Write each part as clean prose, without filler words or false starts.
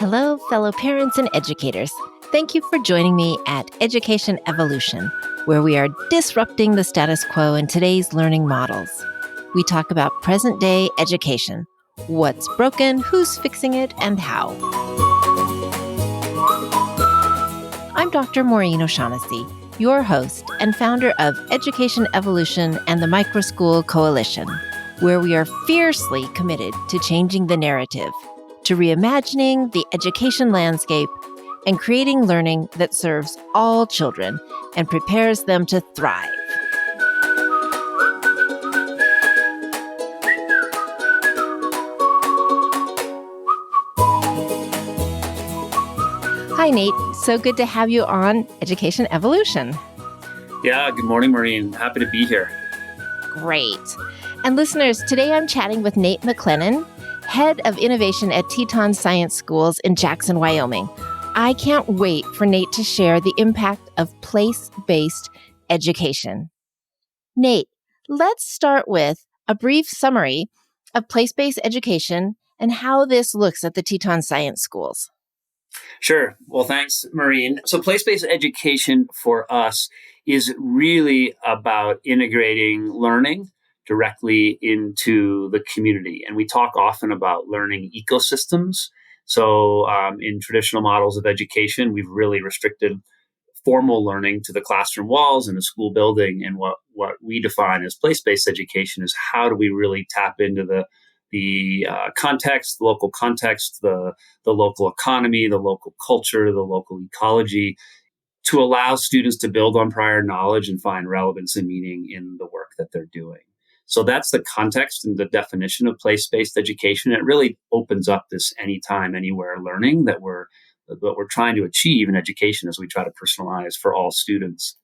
Hello, fellow parents and educators. Thank you for joining me at Education Evolution, where we are disrupting the status quo in today's learning models. We talk about present-day education, what's broken, who's fixing it, and how. I'm Dr. Maureen O'Shaughnessy, your host and founder of Education Evolution and the Microschool Coalition, where we are fiercely committed to changing the narrative, to reimagining the education landscape and creating learning that serves all children and prepares them to thrive. Hi, Nate. So good to have you on Education Evolution. Yeah, good morning, Maureen. Happy to be here. Great. And listeners, today I'm chatting with Nate McClennen, Head of Innovation at Teton Science Schools in Jackson, Wyoming. I can't wait for Nate to share the impact of place-based education. Nate, let's start with a brief summary of place-based education and how this looks at the Teton Science Schools. Sure. Well, thanks, Maureen. So place-based education for us is really about integrating learning directly into the community. And we talk often about learning ecosystems. So in traditional models of education, we've really restricted formal learning to the classroom walls and the school building. And what we define as place-based education is how do we really tap into the context, the local context, the local economy, the local culture, the local ecology, to allow students to build on prior knowledge and find relevance and meaning in the work that they're doing. So that's the context and the definition of place-based education. It really opens up this anytime, anywhere learning that we're trying to achieve in education as we try to personalize for all students.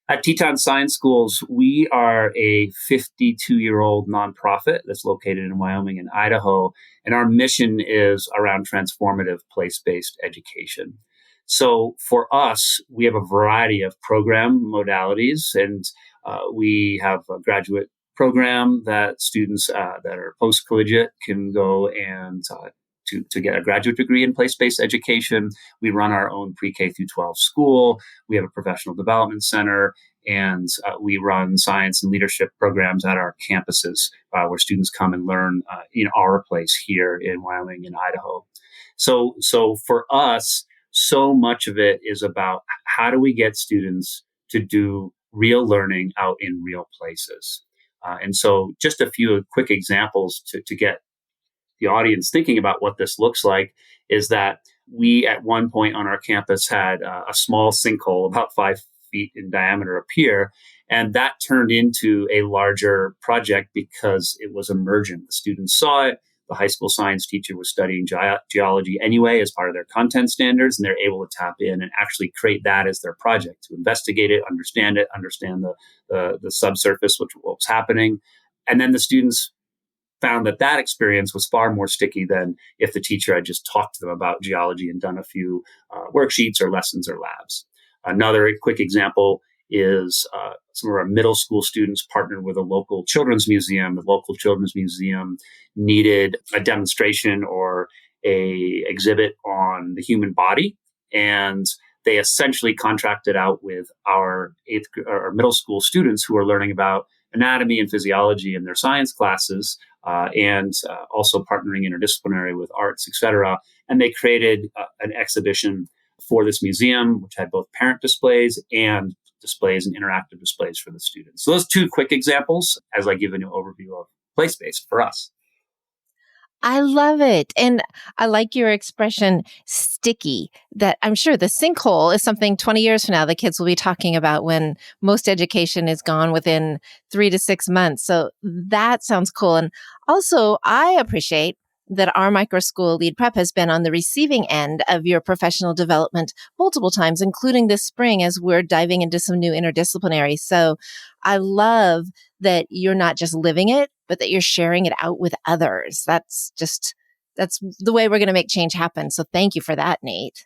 At Teton Science Schools, we are a 52-year-old nonprofit that's located in Wyoming and Idaho, and our mission is around transformative place-based education. So for us, we have a variety of program modalities, and we have a graduate program that students that are post-collegiate can go and to get a graduate degree in place-based education. We run our own pre-K through 12 school. We have a professional development center, and we run science and leadership programs at our campuses where students come and learn in our place here in Wyoming and Idaho. So for us, so much of it is about how do we get students to do real learning out in real places. And so just a few quick examples to get the audience thinking about what this looks like is that we at one point on our campus had a small sinkhole about 5 feet in diameter appear, and that turned into a larger project because it was emergent. The students saw it. The high school science teacher was studying geology anyway as part of their content standards, and they're able to tap in and actually create that as their project to investigate it, understand the subsurface, what was happening. And then the students found that experience was far more sticky than if the teacher had just talked to them about geology and done a few worksheets or lessons or labs. Another quick example is some of our middle school students partnered with a local children's museum. The local children's museum needed a demonstration or a exhibit on the human body, and they essentially contracted out with our middle school students who are learning about anatomy and physiology in their science classes, and also partnering interdisciplinary with arts, et cetera. And they created an exhibition for this museum, which had both parent displays and displays and interactive displays for the students. So those two quick examples as I give an overview of place-based for us. I love it. And I like your expression, sticky, that I'm sure the sinkhole is something 20 years from now the kids will be talking about when most education is gone within 3 to 6 months. So that sounds cool. And also, I appreciate that our micro school lead prep has been on the receiving end of your professional development multiple times, including this spring as we're diving into some new interdisciplinary. So I love that you're not just living it, but that you're sharing it out with others. That's the way we're going to make change happen. So thank you for that, Nate.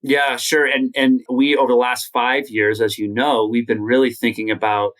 Yeah, sure. And we, over the last 5 years, as you know, we've been really thinking about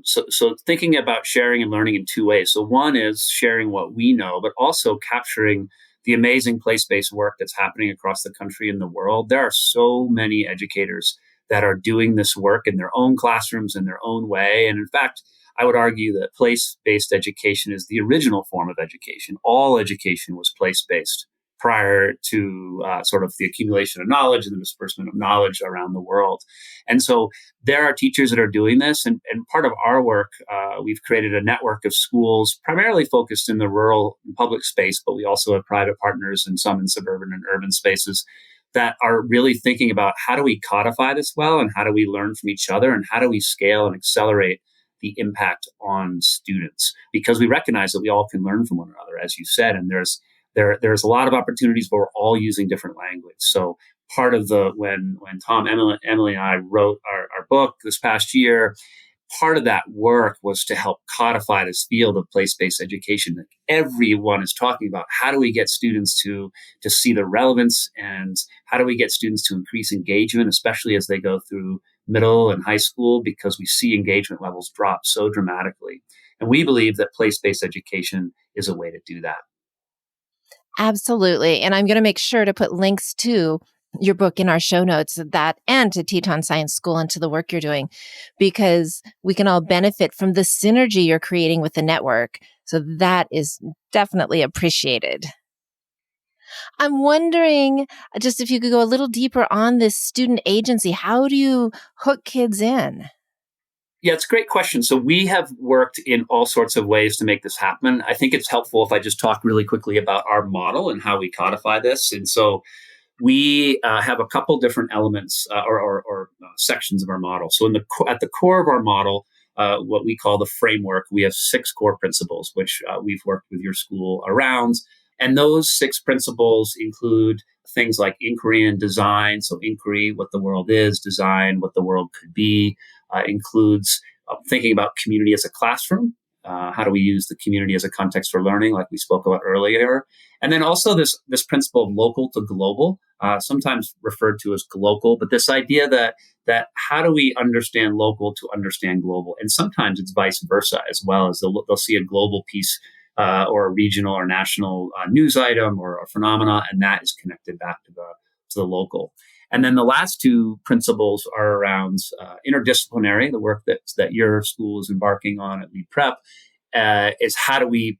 So thinking about sharing and learning in two ways. So one is sharing what we know, but also capturing the amazing place-based work that's happening across the country and the world. There are so many educators that are doing this work in their own classrooms in their own way. And in fact, I would argue that place-based education is the original form of education. All education was place-based prior to sort of the accumulation of knowledge and the disbursement of knowledge around the world. And so there are teachers that are doing this. And part of our work, we've created a network of schools primarily focused in the rural and public space, but we also have private partners and some in suburban and urban spaces that are really thinking about how do we codify this well, and how do we learn from each other, and how do we scale and accelerate the impact on students, because we recognize that we all can learn from one another, as you said, and there's a lot of opportunities, but we're all using different language. So part of when Tom, Emily, and I wrote our book this past year, part of that work was to help codify this field of place-based education that everyone is talking about. How do we get students to see the relevance, and how do we get students to increase engagement, especially as they go through middle and high school, because we see engagement levels drop so dramatically. And we believe that place-based education is a way to do that. Absolutely. And I'm going to make sure to put links to your book in our show notes, that and to Teton Science School and to the work you're doing, because we can all benefit from the synergy you're creating with the network. So that is definitely appreciated. I'm wondering just if you could go a little deeper on this student agency. How do you hook kids in? Yeah, it's a great question. So we have worked in all sorts of ways to make this happen. I think it's helpful if I just talk really quickly about our model and how we codify this. And so we have a couple different elements or sections of our model. So at the core of our model, what we call the framework, we have 6 core principles, which we've worked with your school around. And those 6 principles include things like inquiry and design. So inquiry, what the world is; design, what the world could be. Includes thinking about community as a classroom. How do we use the community as a context for learning, like we spoke about earlier? And then also this principle of local to global, sometimes referred to as glocal, but this idea that how do we understand local to understand global? And sometimes it's vice versa as well, as they'll see a global piece or a regional or national news item or a phenomena, and that is connected back to the local. And then the last 2 principles are around interdisciplinary, the work that your school is embarking on at Lead Prep, is how do we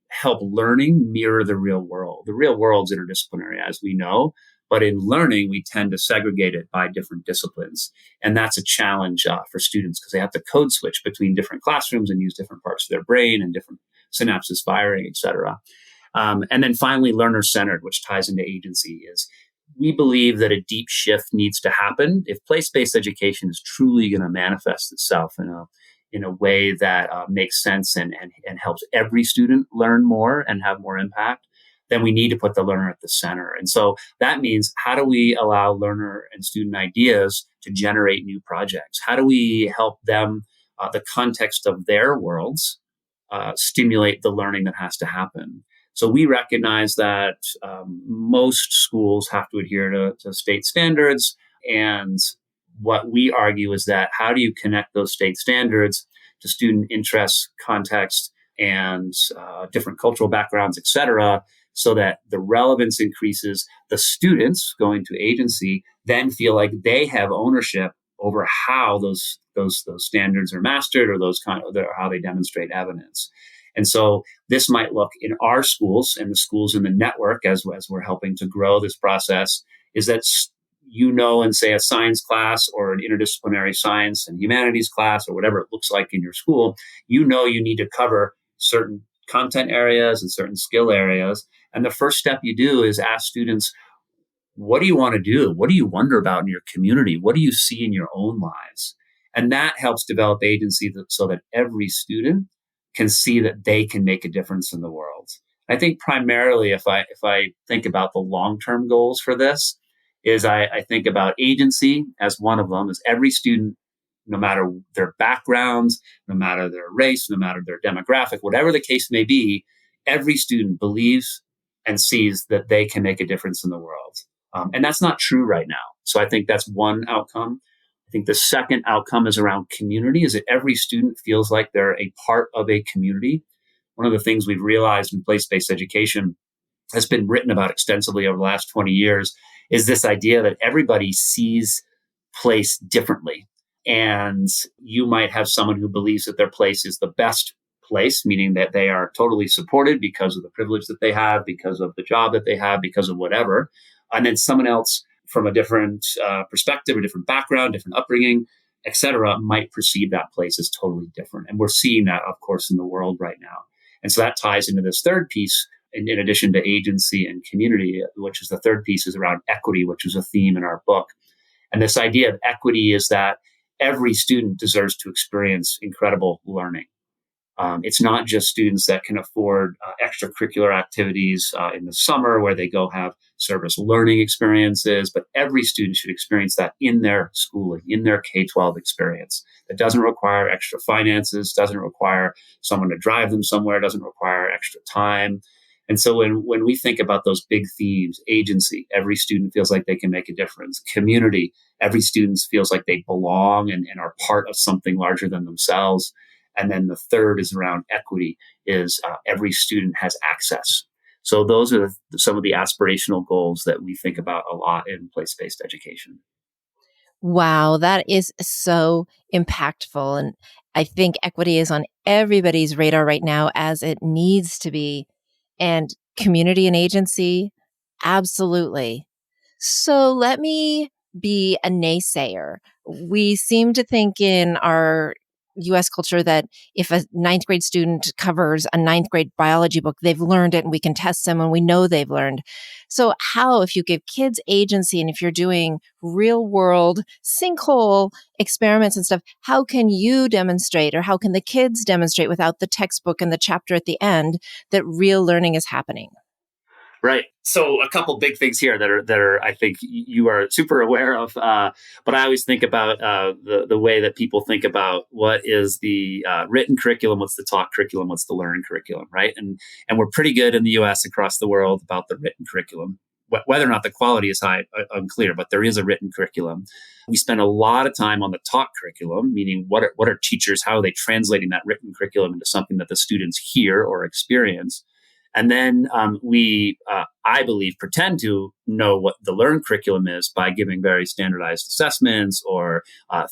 help learning mirror the real world? The real world's interdisciplinary, as we know, but in learning, we tend to segregate it by different disciplines. And that's a challenge for students, because they have to code switch between different classrooms and use different parts of their brain and different synapses firing, et cetera. And then finally, learner-centered, which ties into agency, is we believe that a deep shift needs to happen if place-based education is truly going to manifest itself in a way that makes sense and helps every student learn more and have more impact. Then we need to put the learner at the center. And so that means, how do we allow learner and student ideas to generate new projects? How do we help them, the context of their worlds, stimulate the learning that has to happen? So we recognize that most schools have to adhere to state standards. And what we argue is that how do you connect those state standards to student interests, context, and different cultural backgrounds, et cetera, so that the relevance increases. The students going to agency then feel like they have ownership over how those standards are mastered, or how they demonstrate evidence. And so this might look in our schools and the schools in the network as we're helping to grow this process, is that in, say, a science class or an interdisciplinary science and humanities class, or whatever it looks like in your school, you need to cover certain content areas and certain skill areas. And the first step you do is ask students, what do you want to do? What do you wonder about in your community? What do you see in your own lives? And that helps develop agency so that every student can see that they can make a difference in the world. I think primarily, if I think about the long-term goals for this, is I think about agency as one of them, is every student, no matter their backgrounds, no matter their race, no matter their demographic, whatever the case may be, every student believes and sees that they can make a difference in the world. And that's not true right now. So I think that's one outcome. I think the second outcome is around community, is that every student feels like they're a part of a community. One of the things we've realized in place-based education has been written about extensively over the last 20 years is this idea that everybody sees place differently. And you might have someone who believes that their place is the best place, meaning that they are totally supported because of the privilege that they have, because of the job that they have, because of whatever. And then someone else from a different perspective, a different background, different upbringing, et cetera, might perceive that place as totally different. And we're seeing that, of course, in the world right now. And so that ties into this third piece, in addition to agency and community, which is the third piece, is around equity, which is a theme in our book. And this idea of equity is that every student deserves to experience incredible learning. It's not just students that can afford extracurricular activities in the summer where they go have service learning experiences, but every student should experience that in their schooling, in their K-12 experience. That doesn't require extra finances, doesn't require someone to drive them somewhere, doesn't require extra time. And so when we think about those big themes, agency, every student feels like they can make a difference. Community, every student feels like they belong and are part of something larger than themselves. And then the third is around equity, is every student has access. So those are some of the aspirational goals that we think about a lot in place-based education. Wow, that is so impactful. And I think equity is on everybody's radar right now, as it needs to be. And community and agency, absolutely. So let me be a naysayer. We seem to think in our US culture that if a ninth grade student covers a ninth grade biology book, they've learned it and we can test them and we know they've learned. So how, if you give kids agency and if you're doing real world sinkhole experiments and stuff, how can you demonstrate, or how can the kids demonstrate without the textbook and the chapter at the end, that real learning is happening? Right. So a couple big things here that are I think you are super aware of. But I always think about the way that people think about what is the written curriculum, what's the taught curriculum, what's the learned curriculum, right? And we're pretty good in the U.S. across the world about the written curriculum. Whether or not the quality is high, unclear, but there is a written curriculum. We spend a lot of time on the taught curriculum, meaning what are teachers, how are they translating that written curriculum into something that the students hear or experience. And then I believe, pretend to know what the learned curriculum is by giving very standardized assessments or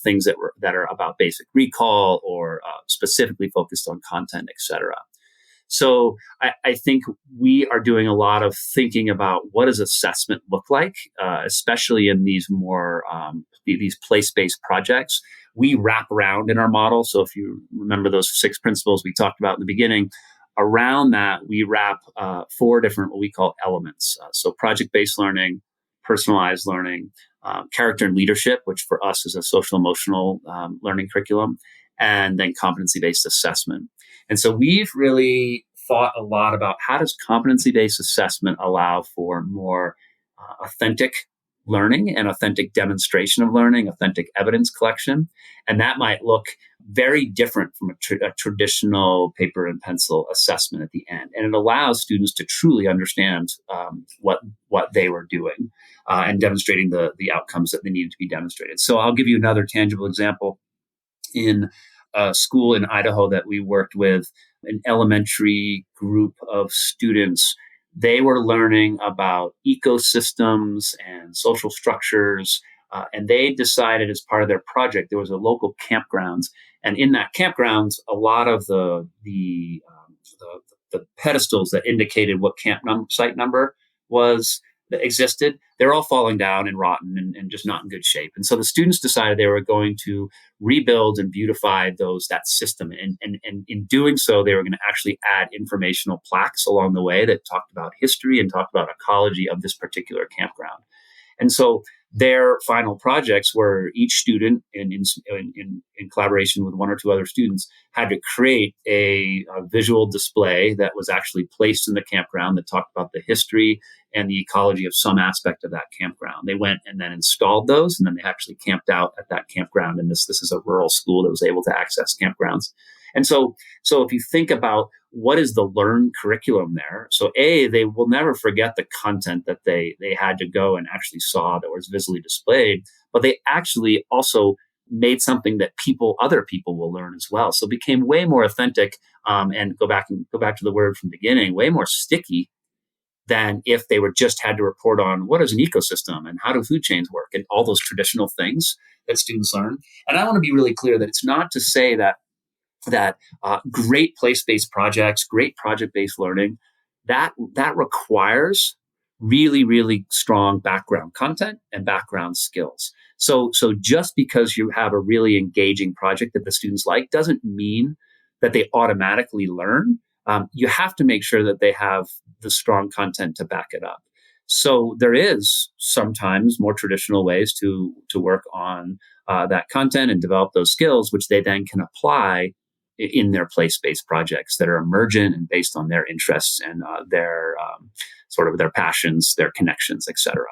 things that are about basic recall or specifically focused on content, et cetera. So I think we are doing a lot of thinking about what does assessment look like, especially in these more these place-based projects. We wrap around in our model. So if you remember those 6 principles we talked about in the beginning, around that, we wrap 4 different what we call elements. So project-based learning, personalized learning, character and leadership, which for us is a social emotional learning curriculum, and then competency-based assessment. And so we've really thought a lot about how does competency-based assessment allow for more authentic learning and authentic demonstration of learning, authentic evidence collection. And that might look very different from a traditional paper and pencil assessment at the end. And it allows students to truly understand what they were doing and demonstrating the outcomes that they needed to be demonstrated. So I'll give you another tangible example. In a school in Idaho that we worked with, an elementary group of students, they were learning about ecosystems and social structures. And they decided as part of their project, there was a local campground. And in that campground, a lot of the pedestals that indicated what site number was that existed, they're all falling down and rotten and just not in good shape. And so the students decided they were going to rebuild and beautify that system. And in doing so, they were going to actually add informational plaques along the way that talked about history and talked about ecology of this particular campground. And so their final projects were each student, in collaboration with 1 or 2 other students, had to create a visual display that was actually placed in the campground that talked about the history and the ecology of some aspect of that campground. They went and then installed those, and then they actually camped out at that campground. And this is a rural school that was able to access campgrounds. And so if you think about what is the learned curriculum there, so they will never forget the content that they had to go and actually saw that was visually displayed, but they actually also made something that other people will learn as well. So it became way more authentic, and go back to the word from the beginning, way more sticky than if they were just had to report on what is an ecosystem and how do food chains work and all those traditional things that students learn. And I want to be really clear that it's not to say that great place-based projects, great project-based learning, that requires really, really strong background content and background skills. So just because you have a really engaging project that the students like doesn't mean that they automatically learn. You have to make sure that they have the strong content to back it up. So there is sometimes more traditional ways to work on that content and develop those skills, which they then can apply in their place-based projects that are emergent and based on their interests and their sort of their passions, their connections, etc.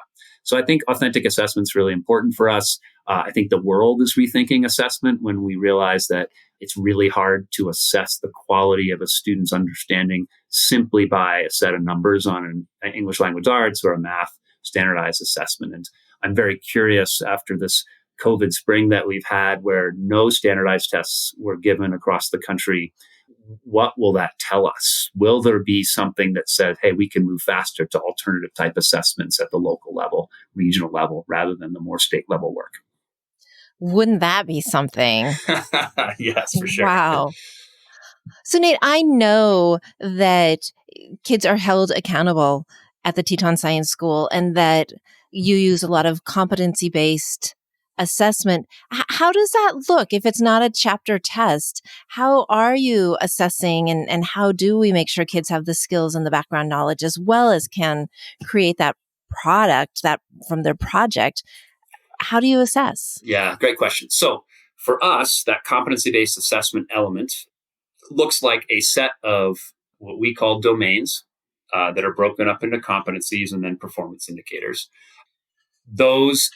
So I think authentic assessment is really important for us. I think the world is rethinking assessment when we realize that it's really hard to assess the quality of a student's understanding simply by a set of numbers on an English language arts or a math standardized assessment. And I'm very curious after this COVID spring that we've had where no standardized tests were given across the country. What will that tell us? Will there be something that says, hey, we can move faster to alternative type assessments at the local level, regional level, rather than the more state level work? Wouldn't that be something? Yes, for sure. Wow. So, Nate, I know that kids are held accountable at the Teton Science School and that you use a lot of competency-based assessment. How does that look if it's not a chapter test? How are you assessing and how do we make sure kids have the skills and the background knowledge as well as can create that product that from their project? How do you assess? Yeah, great question. So for us, that competency-based assessment element looks like a set of what we call domains that are broken up into competencies and then performance indicators.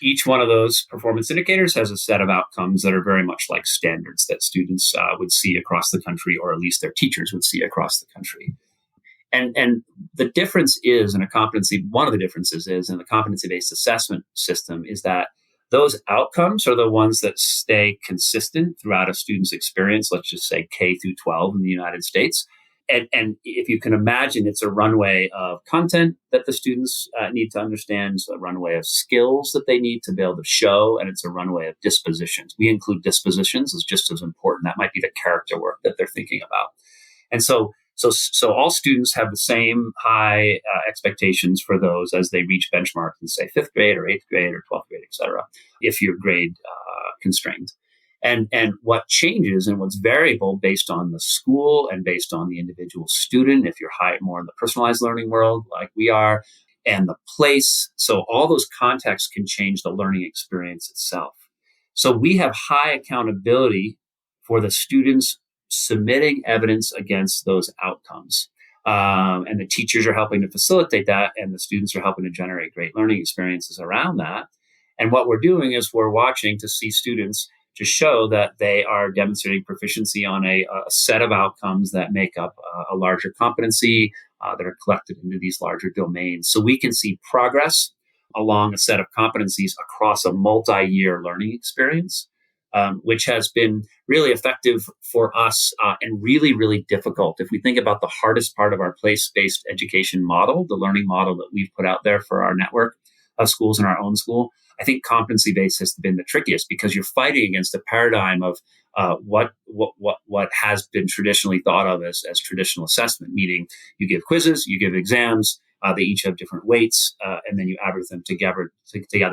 Each one of those performance indicators has a set of outcomes that are very much like standards that students would see across the country, or at least their teachers would see across the country. And the difference is one of the differences is in the competency-based assessment system is that those outcomes are the ones that stay consistent throughout a student's experience, let's just say K through 12 in the United States. And if you can imagine, it's a runway of content that the students need to understand, it's a runway of skills that they need to be able to show, and it's a runway of dispositions. We include dispositions as just as important. That might be the character work that they're thinking about. And so all students have the same high expectations for those as they reach benchmarks in, say, fifth grade or eighth grade or 12th grade, et cetera, if you're grade constrained. And what changes and what's variable based on the school and based on the individual student, if you're more in the personalized learning world like we are, and the place. So all those contexts can change the learning experience itself. So we have high accountability for the students submitting evidence against those outcomes. And the teachers are helping to facilitate that, and the students are helping to generate great learning experiences around that. And what we're doing is we're watching to see students to show that they are demonstrating proficiency on a set of outcomes that make up a larger competency that are collected into these larger domains. So we can see progress along a set of competencies across a multi-year learning experience, which has been really effective for us and really, really difficult. If we think about the hardest part of our place-based education model, the learning model that we've put out there for our network of schools and our own school, I think competency-based has been the trickiest because you're fighting against a paradigm of what has been traditionally thought of as traditional assessment, meaning you give quizzes, you give exams, they each have different weights, and then you average them together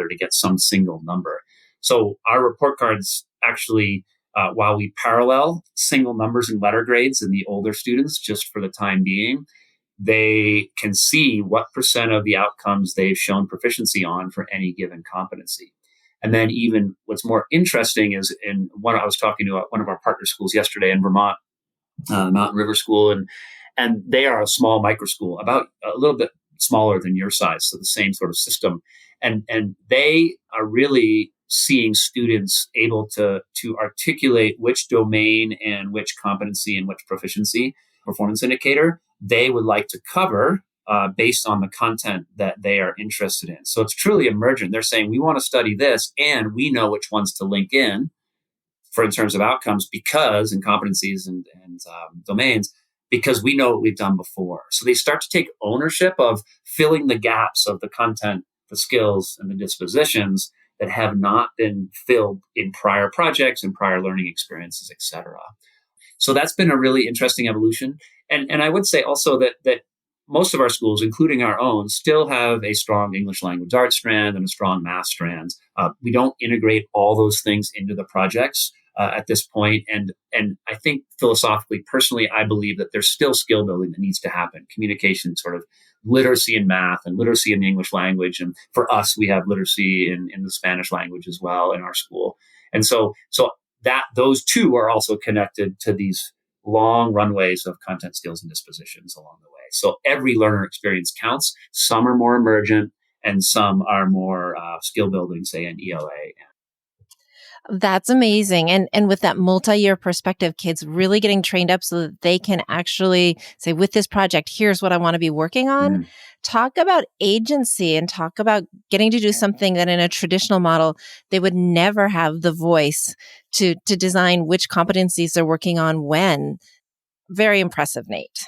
to get some single number. So our report cards actually, while we parallel single numbers and letter grades in the older students just for the time being, they can see what percent of the outcomes they've shown proficiency on for any given competency. And then even what's more interesting is I was talking to one of our partner schools yesterday in Vermont, Mountain River School, and they are a small micro school, about a little bit smaller than your size, so the same sort of system. And they are really seeing students able to articulate which domain and which competency and which proficiency performance indicator they would like to cover based on the content that they are interested in. So it's truly emergent. They're saying, we want to study this, and we know which ones to link in in terms of outcomes and competencies and domains, because we know what we've done before. So they start to take ownership of filling the gaps of the content, the skills, and the dispositions that have not been filled in prior projects and prior learning experiences, et cetera. So that's been a really interesting evolution. And I would say also that most of our schools, including our own, still have a strong English language arts strand and a strong math strand. We don't integrate all those things into the projects at this point. And I think philosophically, personally, I believe that there's still skill building that needs to happen. Communication, sort of literacy in math and literacy in the English language. And for us, we have literacy in the Spanish language as well in our school. And so that those two are also connected to these long runways of content, skills, and dispositions along the way. So every learner experience counts. Some are more emergent and some are more skill building, say in ELA. That's amazing. And with that multi-year perspective, kids really getting trained up so that they can actually say, with this project, here's what I want to be working on. Mm. Talk about agency and talk about getting to do something that in a traditional model, they would never have the voice to design which competencies they're working on when. Very impressive, Nate.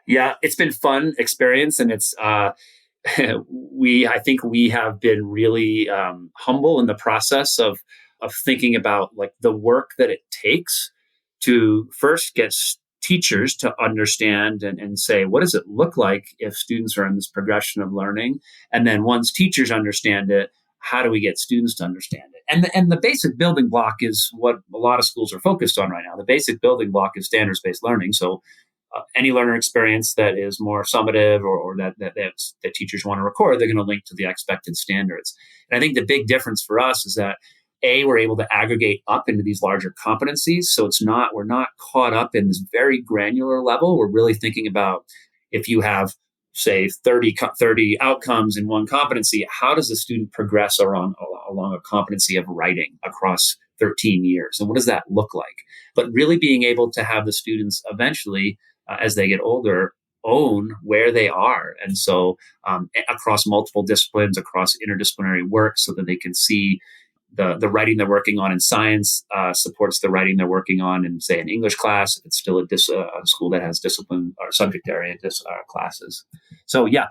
Yeah, it's been fun experience, and it's I think we have been really humble in the process of thinking about like the work that it takes to first get teachers to understand and say, what does it look like if students are in this progression of learning? And then once teachers understand it, how do we get students to understand it? And the basic building block is what a lot of schools are focused on right now. The basic building block is standards-based learning. So any learner experience that is more summative or that teachers want to record, they're going to link to the expected standards. And I think the big difference for us is that we're able to aggregate up into these larger competencies. So we're not caught up in this very granular level. We're really thinking about if you have, say, 30 outcomes in one competency, how does the student progress along a competency of writing across 13 years? And what does that look like? But really being able to have the students eventually, as they get older, own where they are. And so across multiple disciplines, across interdisciplinary work, so that they can see the writing they're working on in science supports the writing they're working on in, say, an English class, if it's still a school that has discipline or subject area classes. So yeah,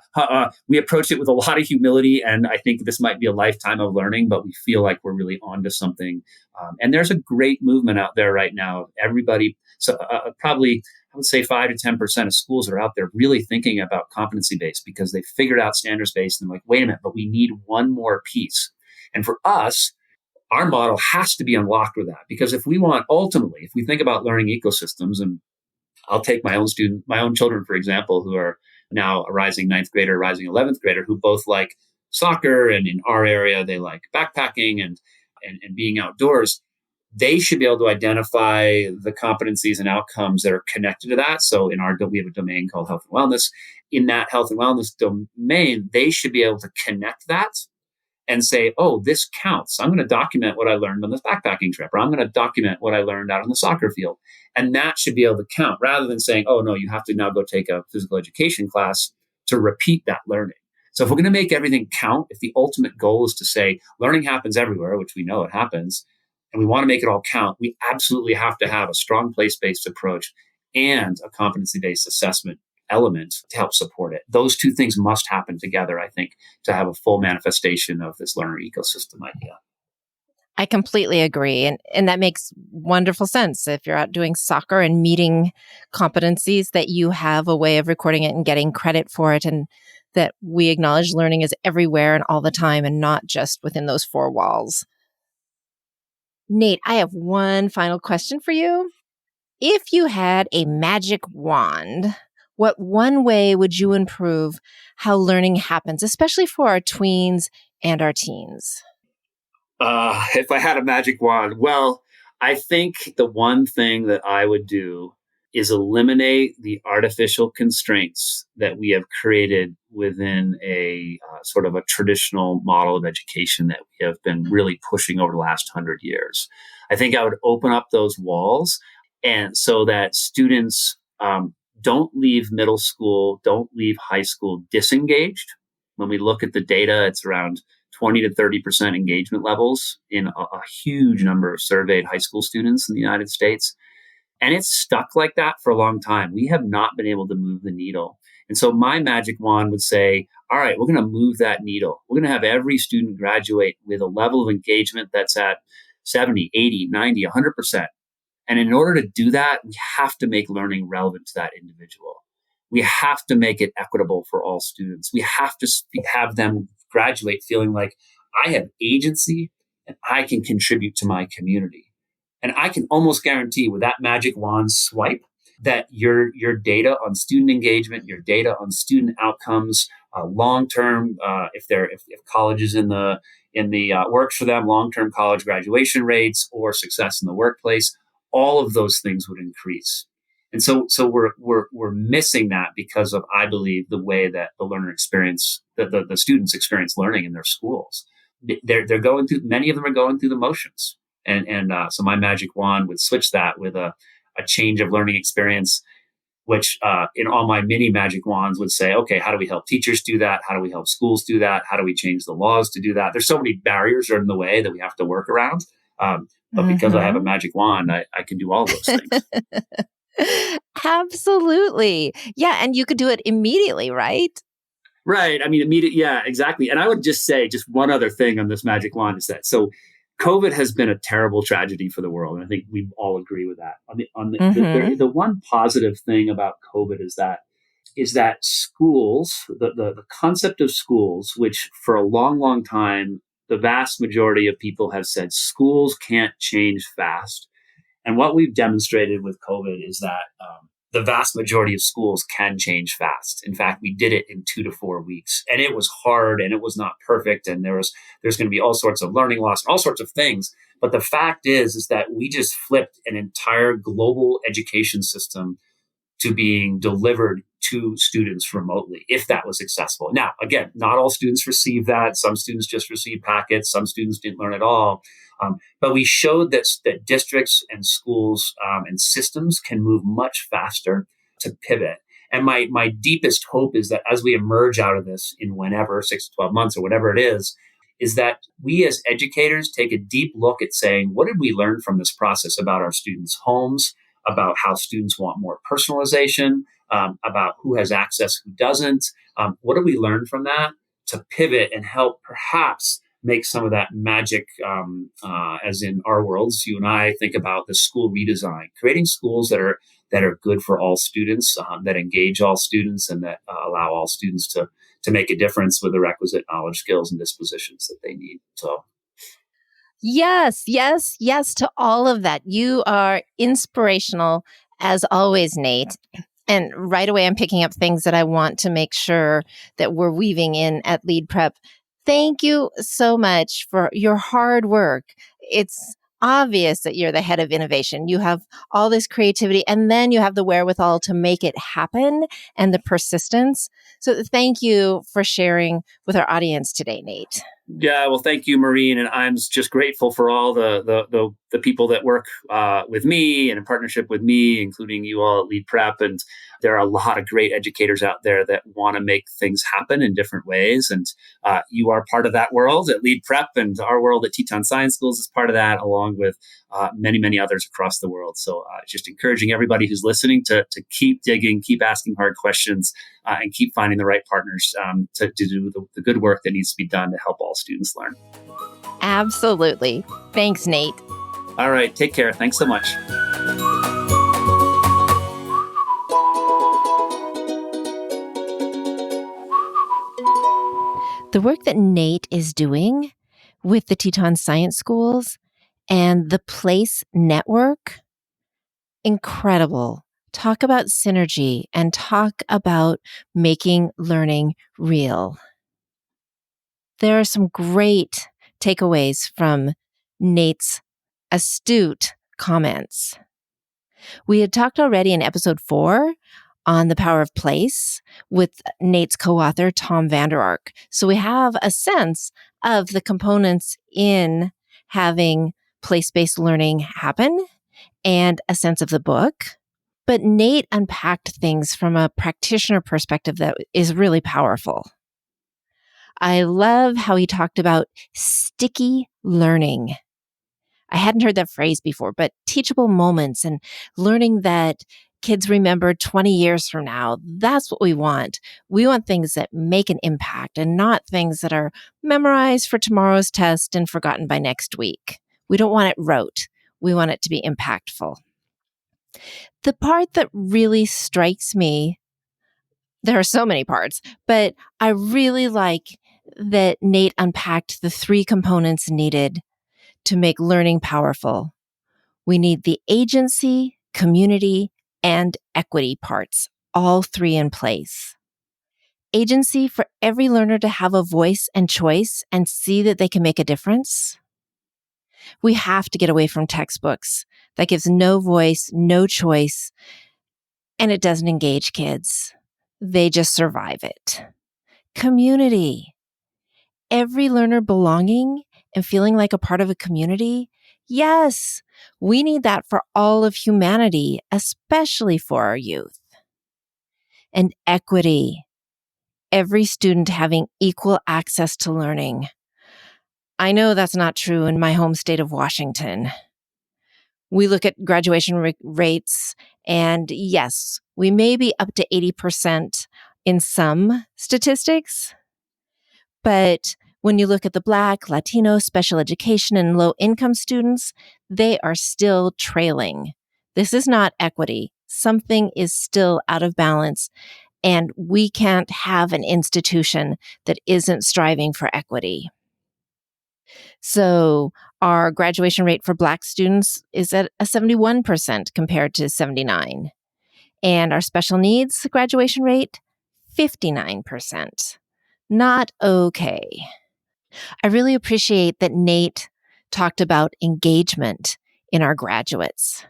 we approach it with a lot of humility, and I think this might be a lifetime of learning, but we feel like we're really onto something. And there's a great movement out there right now. Everybody, probably I would say 5 to 10% of schools are out there really thinking about competency-based because they figured out standards-based and they're like, wait a minute, but we need one more piece. And for us, our model has to be unlocked with that, because if we think about learning ecosystems, and I'll take my own children, for example, who are now a rising 9th grader, rising 11th grader, who both like soccer, and in our area, they like backpacking and being outdoors. They should be able to identify the competencies and outcomes that are connected to that. So we have a domain called health and wellness. In that health and wellness domain, they should be able to connect that and say, oh, this counts. I'm going to document what I learned on this backpacking trip, or I'm going to document what I learned out on the soccer field. And that should be able to count, rather than saying, oh, no, you have to now go take a physical education class to repeat that learning. So if we're going to make everything count, if the ultimate goal is to say learning happens everywhere, which we know it happens, and we want to make it all count, we absolutely have to have a strong place-based approach and a competency-based assessment element to help support it. Those two things must happen together, I think, to have a full manifestation of this learner ecosystem idea. I completely agree. And that makes wonderful sense. If you're out doing soccer and meeting competencies, that you have a way of recording it and getting credit for it, and that we acknowledge learning is everywhere and all the time and not just within those four walls. Nate, I have one final question for you. If you had a magic wand, what one way would you improve how learning happens, especially for our tweens and our teens? If I had a magic wand, well, I think the one thing that I would do is eliminate the artificial constraints that we have created within a sort of a traditional model of education that we have been really pushing over the last 100 years. I think I would open up those walls, and so that students don't leave middle school, don't leave high school disengaged. When we look at the data, it's around 20 to 30% engagement levels in a huge number of surveyed high school students in the United States. And it's stuck like that for a long time. We have not been able to move the needle. And so my magic wand would say, all right, we're going to move that needle. We're going to have every student graduate with a level of engagement that's at 70, 80, 90, 100%. And in order to do that, we have to make learning relevant to that individual. We have to make it equitable for all students. We have to have them graduate feeling like I have agency and I can contribute to my community. And I can almost guarantee with that magic wand swipe that your data on student engagement, your data on student outcomes, long term, if college is in the works for them, long term college graduation rates or success in the workplace, all of those things would increase. And so we're missing that because of, I believe, the way that the learner experience, the students experience learning in their schools. They're going through, many of them are going through the motions. So my magic wand would switch that with a change of learning experience, which in all my mini magic wands would say, okay, how do we help teachers do that? How do we help schools do that? How do we change the laws to do that? There's so many barriers that are in the way that we have to work around. But because I have a magic wand, I can do all those things. Absolutely. Yeah. And you could do it immediately, right? Right. I mean, immediate. Yeah, exactly. And I would just say just one other thing on this magic wand is that COVID has been a terrible tragedy for the world, and I think we all agree with that. The one positive thing about COVID is that schools, the concept of schools, which for a long, long time, the vast majority of people have said schools can't change fast. And what we've demonstrated with COVID is that the vast majority of schools can change fast. In fact, we did it in 2 to 4 weeks, and it was hard and it was not perfect. And there's going to be all sorts of learning loss, all sorts of things. But the fact is that we just flipped an entire global education system to being delivered to students remotely, if that was successful. Now, again, not all students receive that. Some students just received packets. Some students didn't learn at all. But we showed that districts and schools and systems can move much faster to pivot. And my deepest hope is that as we emerge out of this in whenever, 6 to 12 months or whatever it is that we as educators take a deep look at saying, what did we learn from this process about our students' homes, about how students want more personalization, about who has access, who doesn't. What do we learn from that to pivot and help perhaps make some of that magic, as in our worlds, you and I think about the school redesign, creating schools that are good for all students, that engage all students, and that allow all students to make a difference with the requisite knowledge, skills, and dispositions that they need. So. Yes, yes, yes to all of that. You are inspirational as always, Nate. And right away, I'm picking up things that I want to make sure that we're weaving in at Lead Prep. Thank you so much for your hard work. It's obvious that you're the head of innovation. You have all this creativity, and then you have the wherewithal to make it happen and the persistence. So thank you for sharing with our audience today, Nate. Yeah, well, thank you, Maureen, and I'm just grateful for all the people that work with me and in partnership with me, including you all at Lead Prep. And there are a lot of great educators out there that want to make things happen in different ways. And you are part of that world at Lead Prep, and our world at Teton Science Schools is part of that, along with many, many others across the world. So just encouraging everybody who's listening to keep digging, keep asking hard questions, and keep finding the right partners to do the good work that needs to be done to help all students learn. Absolutely. Thanks, Nate. All right. Take care. Thanks so much. The work that Nate is doing with the Teton Science Schools and the Place Network, incredible. Talk about synergy and talk about making learning real. There are some great takeaways from Nate's astute comments. We had talked already in episode 4 on the power of place with Nate's co-author, Tom Vander Ark. So we have a sense of the components in having place-based learning happen and a sense of the book. But Nate unpacked things from a practitioner perspective that is really powerful. I love how he talked about sticky learning. I hadn't heard that phrase before, but teachable moments and learning that kids remember 20 years from now. That's what we want. We want things that make an impact and not things that are memorized for tomorrow's test and forgotten by next week. We don't want it rote. We want it to be impactful. The part that really strikes me, there are so many parts, but I really like that Nate unpacked the 3 components needed to make learning powerful. We need the agency, community, and equity parts, all 3 in place. Agency for every learner to have a voice and choice and see that they can make a difference. We have to get away from textbooks. That gives no voice, no choice, and it doesn't engage kids. They just survive it. Community. Every learner belonging and feeling like a part of a community. Yes, we need that for all of humanity, especially for our youth. And equity. Every student having equal access to learning. I know that's not true in my home state of Washington. We look at graduation rates, and yes, we may be up to 80% in some statistics, but when you look at the Black, Latino, special education, and low-income students, they are still trailing. This is not equity. Something is still out of balance, and we can't have an institution that isn't striving for equity. So our graduation rate for Black students is at a 71% compared to 79%. And our special needs graduation rate, 59%. Not okay. I really appreciate that Nate talked about engagement in our graduates.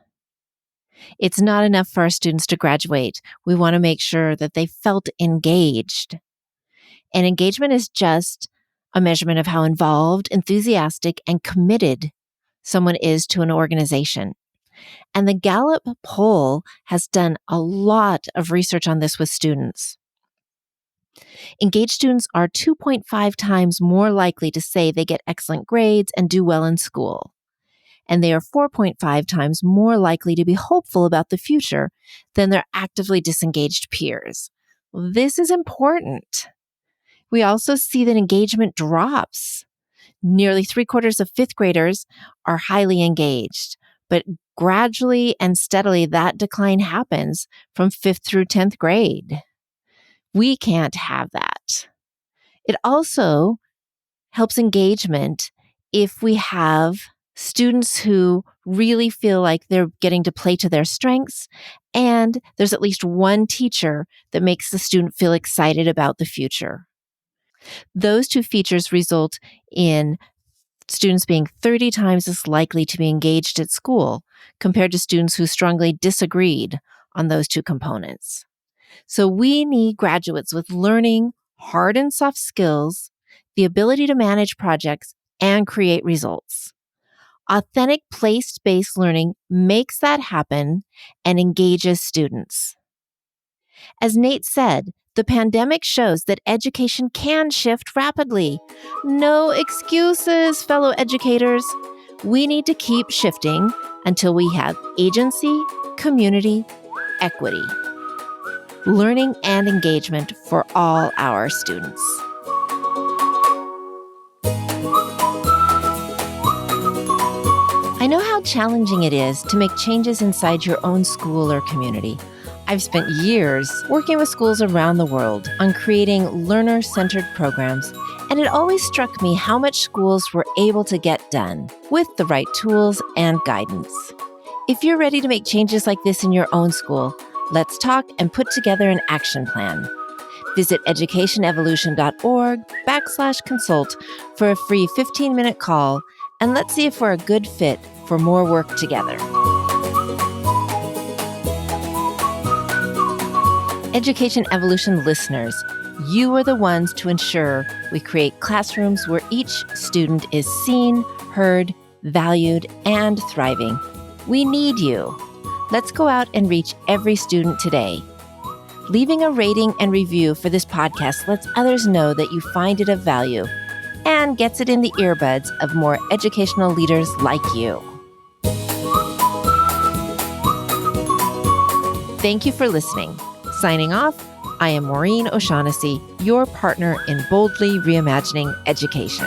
It's not enough for our students to graduate. We want to make sure that they felt engaged. And engagement is just a measurement of how involved, enthusiastic, and committed someone is to an organization. And the Gallup poll has done a lot of research on this with students. Engaged students are 2.5 times more likely to say they get excellent grades and do well in school. And they are 4.5 times more likely to be hopeful about the future than their actively disengaged peers. This is important. We also see that engagement drops. Nearly 3/4 of 5th graders are highly engaged, but gradually and steadily that decline happens from 5th through 10th grade. We can't have that. It also helps engagement if we have students who really feel like they're getting to play to their strengths, and there's at least one teacher that makes the student feel excited about the future. Those 2 features result in students being 30 times as likely to be engaged at school compared to students who strongly disagreed on those 2 components. So we need graduates with learning hard and soft skills, the ability to manage projects, and create results. Authentic place-based learning makes that happen and engages students. As Nate said, the pandemic shows that education can shift rapidly. No excuses, fellow educators. We need to keep shifting until we have agency, community, equity, learning and engagement for all our students. I know how challenging it is to make changes inside your own school or community. I've spent years working with schools around the world on creating learner-centered programs, and it always struck me how much schools were able to get done with the right tools and guidance. If you're ready to make changes like this in your own school, let's talk and put together an action plan. Visit educationevolution.org/consult for a free 15-minute call, and let's see if we're a good fit for more work together. Education Evolution listeners, you are the ones to ensure we create classrooms where each student is seen, heard, valued, and thriving. We need you. Let's go out and reach every student today. Leaving a rating and review for this podcast lets others know that you find it of value and gets it in the earbuds of more educational leaders like you. Thank you for listening. Signing off, I am Maureen O'Shaughnessy, your partner in boldly reimagining education.